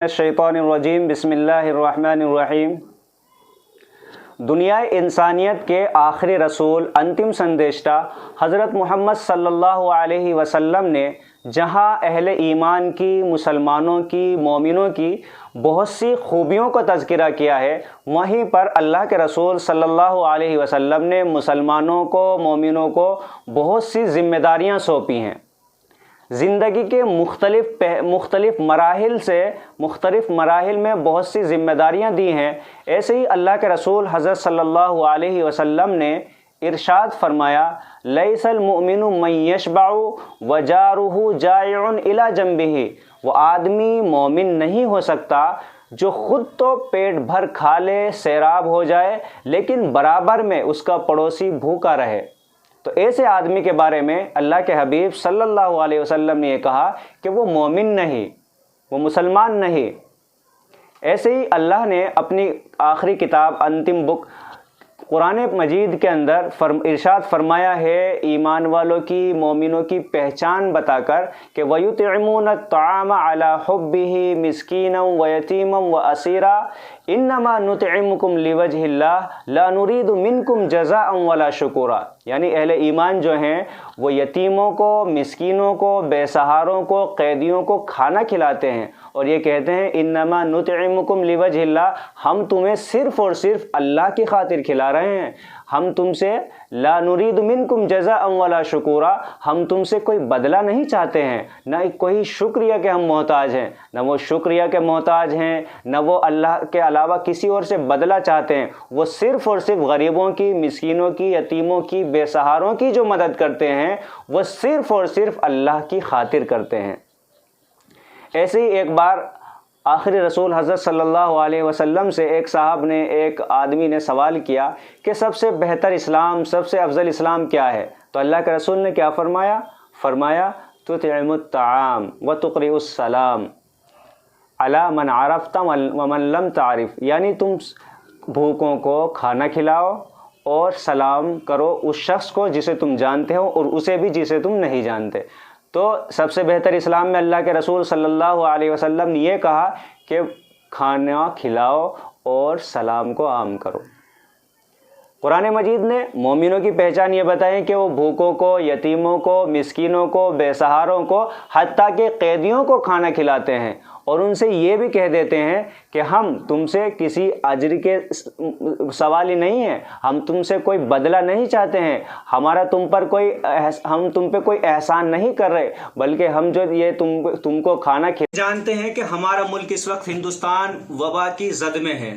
शैतानिर्रजीम बिस्मिल्लाहिर्रहमानिर्रहीम। दुनिया इंसानियत के आखिरी रसूल अंतिम संदेशा हज़रत मोहम्मद सल्लल्लाहु अलैहि वसल्लम ने जहाँ अहले ईमान की, मुसलमानों की, मोमिनों की बहुत सी खूबियों का तज़किरा किया है, वहीं पर अल्लाह के रसूल सल्लल्लाहु अलैहि वसल्लम ने मुसलमानों को, मोमिनों को बहुत सी ज़िम्मेदारियाँ सौंपी हैं। ज़िंदगी के मुख्तलिफ़ मराहिल में बहुत सी ज़िम्मेदारियाँ दी हैं। ऐसे ही अल्लाह के रसूल हज़रत सल्लल्लाहु अलैहि वसल्लम ने इरशाद फरमाया, लैसल मुमिनु मन यशबउ व जारुहु जाइउन इला जंबिही। वो आदमी मोमिन नहीं हो सकता जो ख़ुद तो पेट भर खा ले, सैराब हो जाए, लेकिन बराबर में उसका पड़ोसी भूखा रहे। तो ऐसे आदमी के बारे में अल्लाह के हबीब सल्लल्लाहु अलैहि वसल्लम ने ये कहा कि वो मोमिन नहीं, वो मुसलमान नहीं। ऐसे ही अल्लाह ने अपनी आखिरी किताब, अंतिम बुक कुरान मजीद के अंदर इरशाद फरमाया है ईमान वालों की, मोमिनों की पहचान बताकर कि वयुतिमुन अत्ताम अला हुब्बिही मिस्कीनम व यतीमम व असीरा इन्नमा नुतिमुकुम लिवजहिल्लाह ला नुरीदु मिनकुम जज़ाअन वला शुकुरा। यानी अहले ईमान जो हैं वो यतीमों को, मिस्कीनों को, बेसहारों को, कैदियों को खाना खिलाते हैं और ये कहते हैं इन्नमा नुतिमुकुम लिवजहिल्लाह, हम तुम्हें सिर्फ़ और सिर्फ अल्लाह की खातिर खिला रहे हैं। हम तुमसे ला नुरीदु मिनकुम जज़ाअन वला शुकुरा, हम तुमसे कोई बदला नहीं चाहते हैं, न कोई शुक्रिया के हम मोहताज हैं, न वो शुक्रिया के मोहताज हैं, न वो अल्लाह के अलावा किसी और से बदला चाहते हैं। वो सिर्फ़ और सिर्फ गरीबों की, मिस्कीनों की, यतीमों की, बेसहारों की जो मदद करते हैं वो सिर्फ़ और सिर्फ अल्लाह की खातिर करते हैं। ऐसे ही एक बार आखिरी रसूल हज़रत सल्लल्लाहु अलैहि वसल्लम से एक साहब ने, एक आदमी ने सवाल किया कि सबसे बेहतर इस्लाम, सबसे अफजल इस्लाम क्या है? तो अल्लाह के रसूल ने क्या फरमाया तुतिमुत ताआम व तुक़रिउस सलाम अला मन अरफ़्ता व मन लम तारिफ़। यानी तुम भूखों को खाना खिलाओ और सलाम करो उस शख्स को जिसे तुम जानते हो और उसे भी जिसे तुम नहीं जानते। तो सबसे बेहतर इस्लाम में अल्लाह के रसूल सल्लल्लाहु अलैहि वसल्लम ने ये कहा कि खाना खिलाओ और सलाम को आम करो। कुरान मजीद ने मोमिनों की पहचान ये बताई कि वो भूखों को, यतीमों को, मिस्कीनों को, बेसहारों को, हत्ता के कैदियों को खाना खिलाते हैं और उनसे ये भी कह देते हैं कि हम तुमसे किसी अजर के सवाल ही नहीं है, हम तुमसे कोई बदला नहीं चाहते हैं, हम तुम पे कोई एहसान नहीं कर रहे, बल्कि हम जो ये तुमको खाना जानते हैं कि हमारा मुल्क इस वक्त हिंदुस्तान वबा की जद में है।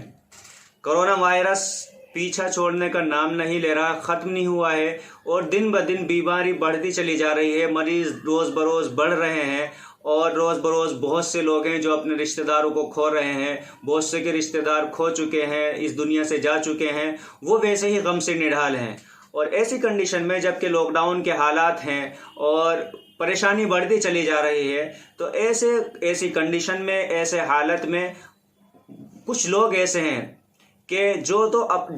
कोरोना वायरस पीछा छोड़ने का नाम नहीं ले रहा, ख़त्म नहीं हुआ है और दिन ब दिन बीमारी बढ़ती चली जा रही है। मरीज़ रोज़ बरोज़ बढ़ रहे हैं और रोज़ बरोज़ बहुत से लोग हैं जो अपने रिश्तेदारों को खो रहे हैं, बहुत से के रिश्तेदार खो चुके हैं, इस दुनिया से जा चुके हैं, वो वैसे ही गम से निढाल हैं। और ऐसी कंडीशन में जबकि लॉकडाउन के हालात हैं और परेशानी बढ़ती चली जा रही है, तो ऐसी कंडीशन में, ऐसे हालत में कुछ लोग ऐसे हैं कि जो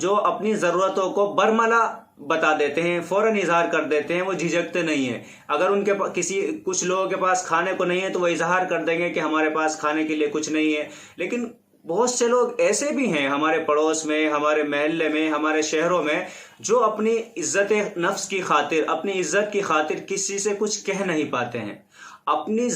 अपनी ज़रूरतों को बरमला बता देते हैं, फ़ौरन इजहार कर देते हैं, वो झिझकते नहीं हैं। अगर उनके कुछ लोगों के पास खाने को नहीं है तो वो इजहार कर देंगे कि हमारे पास खाने के लिए कुछ नहीं है। लेकिन बहुत से लोग ऐसे भी हैं हमारे पड़ोस में, हमारे महल्ले में, हमारे शहरों में, जो अपनी इज्जत नफ्स की खातिर, अपनी इज्जत की खातिर किसी से कुछ कह नहीं पाते हैं, अपनी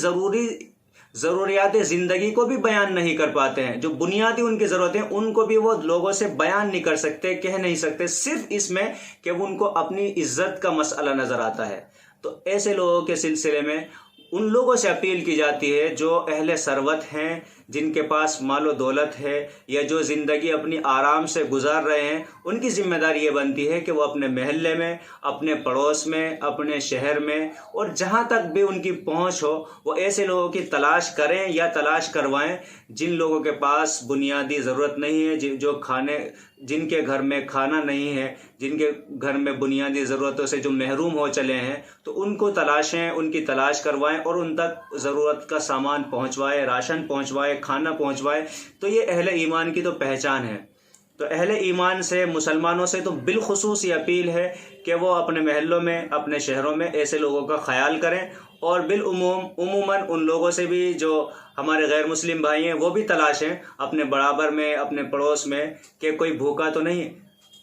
ज़रूरियात ज़िंदगी को भी बयान नहीं कर पाते हैं। जो बुनियादी उनकी ज़रूरतें उनको भी वो लोगों से बयान नहीं कर सकते, कह नहीं सकते, सिर्फ इसमें कि उनको अपनी इज्जत का मसला नज़र आता है। तो ऐसे लोगों के सिलसिले में उन लोगों से अपील की जाती है जो अहले सरवत हैं, जिनके पास मालो दौलत है या जो ज़िंदगी अपनी आराम से गुजार रहे हैं, उनकी ज़िम्मेदारी ये बनती है कि वो अपने महल्ले में, अपने पड़ोस में, अपने शहर में और जहाँ तक भी उनकी पहुँच हो वो ऐसे लोगों की तलाश करें या तलाश करवाएं जिन लोगों के पास बुनियादी ज़रूरत नहीं है, जिनके घर में खाना नहीं है, जिनके घर में बुनियादी ज़रूरतों से जो महरूम हो चले हैं, तो उनको तलाशें, उनकी तलाश करवाएं और उन तक ज़रूरत का सामान पहुँचवाएं, राशन पहुँचवाएं, खाना पहुँचवाएं। तो ये अहले ईमान की तो पहचान है। تو اہل ایمان سے، مسلمانوں سے تو بالخصوص یہ اپیل ہے کہ وہ اپنے محلوں میں، اپنے شہروں میں ایسے لوگوں کا خیال کریں، اور عموماً ان لوگوں سے بھی جو ہمارے غیر مسلم بھائی ہیں وہ بھی تلاشیں اپنے برابر میں، اپنے پڑوس میں، کہ کوئی بھوکا تو نہیں ہے۔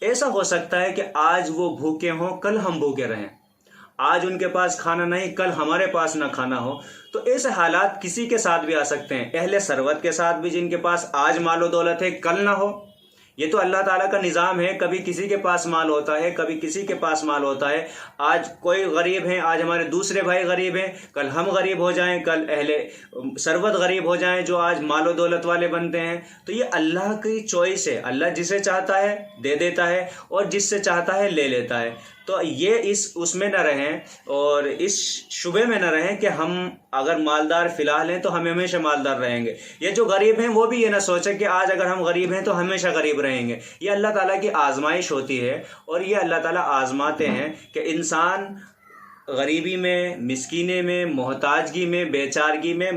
ایسا ہو سکتا ہے کہ آج وہ بھوکے ہوں، کل ہم بھوکے رہیں، آج ان کے پاس کھانا نہیں، کل ہمارے پاس نہ کھانا ہو۔ تو ایسے حالات کسی کے ساتھ بھی آ سکتے ہیں، اہل ثروت کے ساتھ بھی، جن کے پاس آج مال و دولت ہے کل نہ ہو۔ یہ تو اللہ تعالیٰ کا نظام ہے، کبھی کسی کے پاس مال ہوتا ہے، کبھی کسی کے پاس مال ہوتا ہے۔ آج کوئی غریب ہیں، آج ہمارے دوسرے بھائی غریب ہیں، کل ہم غریب ہو جائیں، کل اہل ثروت غریب ہو جائیں جو آج مال و دولت والے بنتے ہیں۔ تو یہ اللہ کی چوائس ہے، اللہ جسے چاہتا ہے دے دیتا ہے، اور جس سے چاہتا ہے لے لیتا ہے۔ تو یہ اس میں نہ رہیں، اور اس شبے میں نہ رہیں کہ ہم اگر مالدار فی الحال ہیں تو ہم ہمیشہ مالدار رہیں گے۔ یہ جو غریب ہیں وہ بھی یہ نہ سوچیں کہ آج اگر ہم غریب ہیں تو ہمیشہ غریب رہیں گے۔ یہ اللہ تعالیٰ کی آزمائش ہوتی ہے، اور یہ اللہ تعالیٰ آزماتے ہیں کہ انسان غریبی میں، مسکینے میں، محتاجگی میں، بیچارگی میں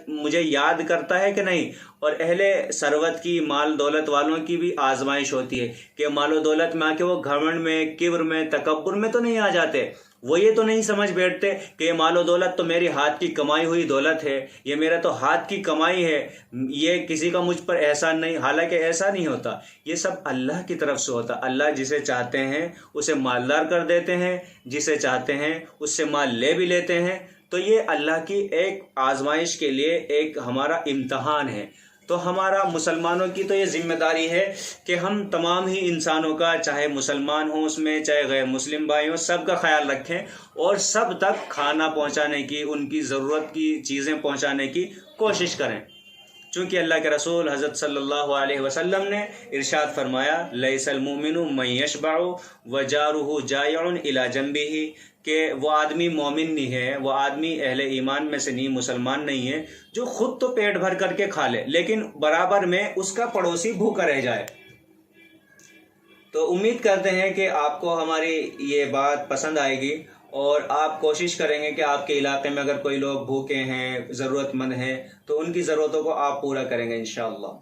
مجھے یاد کرتا ہے کہ نہیں۔ اور اہل ثروت کی، مال دولت والوں کی بھی آزمائش ہوتی ہے کہ مال و دولت میں آ کے وہ گھمنڈ میں، کبر میں، تکبر میں تو نہیں آ جاتے۔ وہ یہ تو نہیں سمجھ بیٹھتے کہ یہ مال و دولت تو میری ہاتھ کی کمائی ہوئی دولت ہے، یہ میرا تو ہاتھ کی کمائی ہے، یہ کسی کا مجھ پر احسان نہیں۔ حالانکہ ایسا نہیں ہوتا، یہ سب اللہ کی طرف سے ہوتا۔ اللہ جسے چاہتے ہیں اسے مالدار کر دیتے ہیں، جسے چاہتے ہیں اس سے مال لے بھی لیتے ہیں۔ تو یہ اللہ کی ایک آزمائش کے لیے ایک ہمارا امتحان ہے۔ تو ہمارا مسلمانوں کی تو یہ ذمہ داری ہے کہ ہم تمام ہی انسانوں کا، چاہے مسلمان ہوں اس میں، چاہے غیر مسلم بھائی ہوں، سب کا خیال رکھیں، اور سب تک کھانا پہنچانے کی، ان کی ضرورت کی چیزیں پہنچانے کی کوشش کریں۔ چونکہ اللہ کے رسول حضرت صلی اللہ علیہ وسلم نے ارشاد فرمایا، لیس المؤمن من یشبع وجارہ جائع الی جنبہ، کہ وہ آدمی مومن نہیں ہے، وہ آدمی اہل ایمان میں سے نہیں، مسلمان نہیں ہے، جو خود تو پیٹ بھر کر کے کھا لے لیکن برابر میں اس کا پڑوسی بھوکا رہ جائے۔ تو امید کرتے ہیں کہ آپ کو ہماری یہ بات پسند آئے گی، اور آپ کوشش کریں گے کہ آپ کے علاقے میں اگر کوئی لوگ بھوکے ہیں، ضرورت مند ہیں، تو ان کی ضرورتوں کو آپ پورا کریں گے انشاءاللہ۔